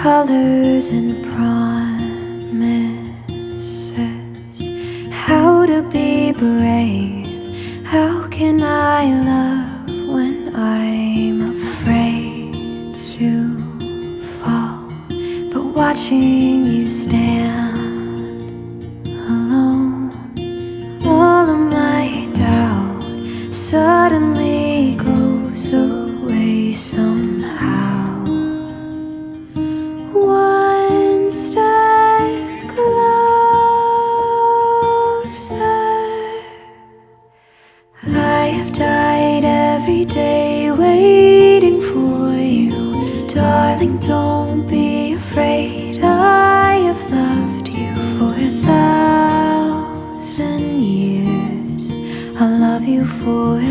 colors and promises. How to be brave? How can I love when I'm afraid to fall? But watching you stand alone, all of my doubt suddenly goes away somehow. One step closer. I have died every day waiting for you, darling. Don't